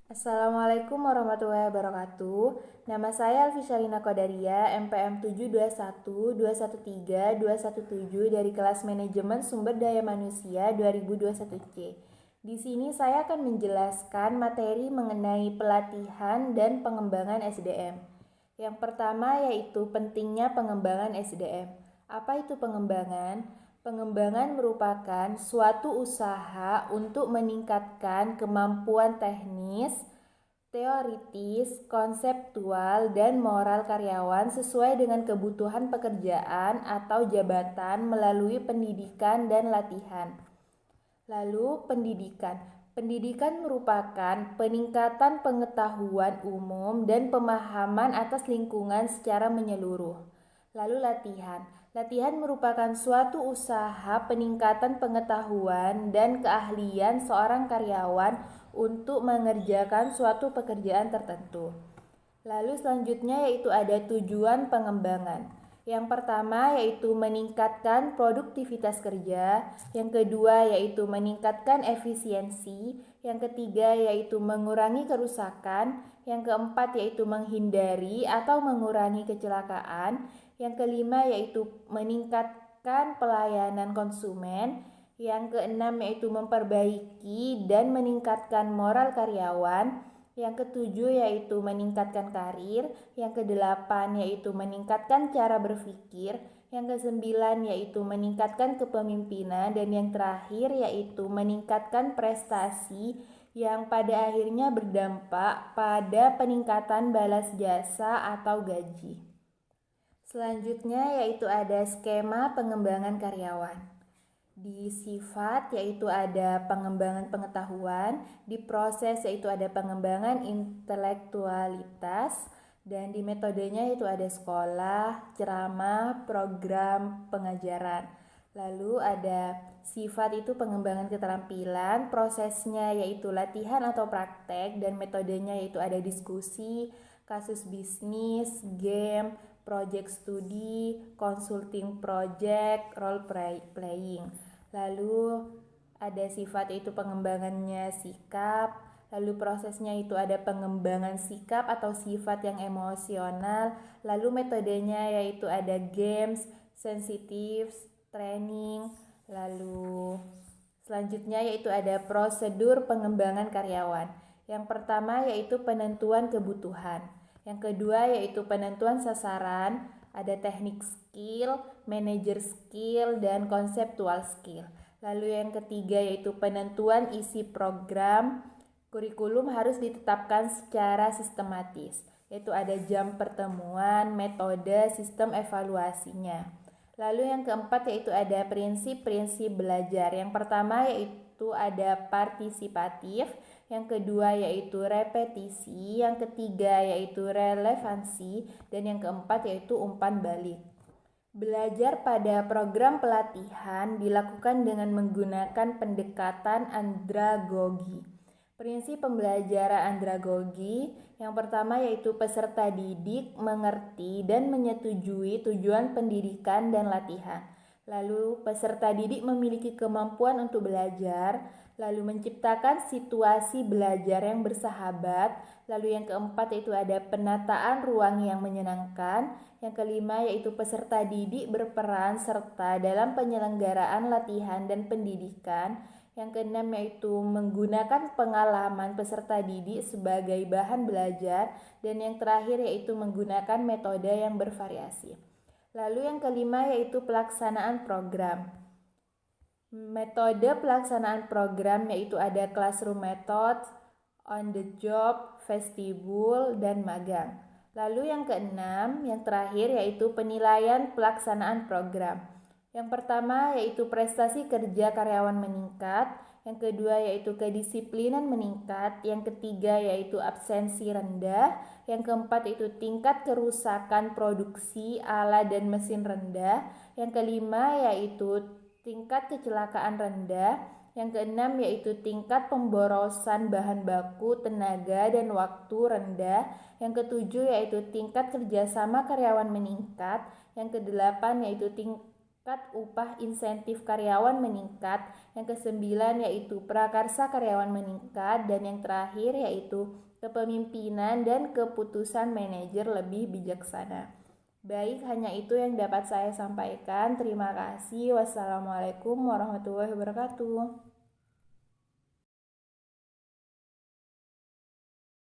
Assalamualaikum warahmatullahi wabarakatuh. Nama saya Alfisharina Kodaria, MPM 721213217 dari kelas Manajemen Sumber Daya Manusia 2021C. Di sini saya akan menjelaskan materi mengenai pelatihan dan pengembangan SDM. Yang pertama yaitu pentingnya pengembangan SDM. Apa itu pengembangan? Pengembangan merupakan suatu usaha untuk meningkatkan kemampuan teknis, teoritis, konseptual, dan moral karyawan sesuai dengan kebutuhan pekerjaan atau jabatan melalui pendidikan dan latihan. Lalu pendidikan. Pendidikan merupakan peningkatan pengetahuan umum dan pemahaman atas lingkungan secara menyeluruh. Lalu latihan. Latihan merupakan suatu usaha peningkatan pengetahuan dan keahlian seorang karyawan untuk mengerjakan suatu pekerjaan tertentu. Lalu selanjutnya yaitu ada tujuan pengembangan. Yang pertama yaitu meningkatkan produktivitas kerja, yang kedua yaitu meningkatkan efisiensi, yang ketiga yaitu mengurangi kerusakan, yang keempat yaitu menghindari atau mengurangi kecelakaan, yang kelima yaitu meningkatkan pelayanan konsumen, yang keenam yaitu memperbaiki dan meningkatkan moral karyawan, yang ketujuh yaitu meningkatkan karir, yang kedelapan yaitu meningkatkan cara berpikir, yang kesembilan yaitu meningkatkan kepemimpinan, dan yang terakhir yaitu meningkatkan prestasi yang pada akhirnya berdampak pada peningkatan balas jasa atau gaji. Selanjutnya yaitu ada skema pengembangan karyawan. Di sifat yaitu ada pengembangan pengetahuan, di proses yaitu ada pengembangan intelektualitas, dan di metodenya yaitu ada sekolah, ceramah, program pengajaran. Lalu ada sifat itu pengembangan keterampilan, prosesnya yaitu latihan atau praktek, dan metodenya yaitu ada diskusi, kasus bisnis, game, project studi, consulting project, role playing. Lalu ada sifat yaitu pengembangannya sikap, lalu prosesnya itu ada pengembangan sikap atau sifat yang emosional, lalu metodenya yaitu ada games, sensitif, training, lalu selanjutnya yaitu ada prosedur pengembangan karyawan. Yang pertama yaitu penentuan kebutuhan. Yang kedua yaitu penentuan sasaran, ada teknik skill, manager skill, dan konseptual skill. Lalu yang ketiga yaitu penentuan isi program. Kurikulum harus ditetapkan secara sistematis, yaitu ada jam pertemuan, metode, sistem evaluasinya. Lalu yang keempat yaitu ada prinsip-prinsip belajar. Yang pertama yaitu ada partisipatif, yang kedua yaitu repetisi, yang ketiga yaitu relevansi, dan yang keempat yaitu umpan balik. Belajar pada program pelatihan dilakukan dengan menggunakan pendekatan andragogi. Prinsip pembelajaran andragogi yang pertama yaitu peserta didik mengerti dan menyetujui tujuan pendidikan dan latihan. Lalu peserta didik memiliki kemampuan untuk belajar, lalu menciptakan situasi belajar yang bersahabat. Lalu yang keempat yaitu ada penataan ruang yang menyenangkan. Yang kelima yaitu peserta didik berperan serta dalam penyelenggaraan latihan dan pendidikan. Yang keenam yaitu menggunakan pengalaman peserta didik sebagai bahan belajar, dan yang terakhir yaitu menggunakan metode yang bervariasi. Lalu yang kelima yaitu pelaksanaan program. Metode pelaksanaan program yaitu ada classroom method, on the job, vestibul, dan magang. Lalu yang keenam, yang terakhir yaitu penilaian pelaksanaan program. Yang pertama yaitu prestasi kerja karyawan meningkat, yang kedua yaitu kedisiplinan meningkat, yang ketiga yaitu absensi rendah, yang keempat yaitu tingkat kerusakan produksi alat dan mesin rendah, yang kelima yaitu tingkat kecelakaan rendah, yang keenam yaitu tingkat pemborosan bahan baku, tenaga, dan waktu rendah, yang ketujuh yaitu tingkat kerjasama karyawan meningkat, yang kedelapan yaitu tingkat tingkat upah insentif karyawan meningkat, yang kesembilan yaitu prakarsa karyawan meningkat, dan yang terakhir yaitu kepemimpinan dan keputusan manajer lebih bijaksana. Baik, hanya itu yang dapat saya sampaikan. Terima kasih. Wassalamualaikum warahmatullahi wabarakatuh.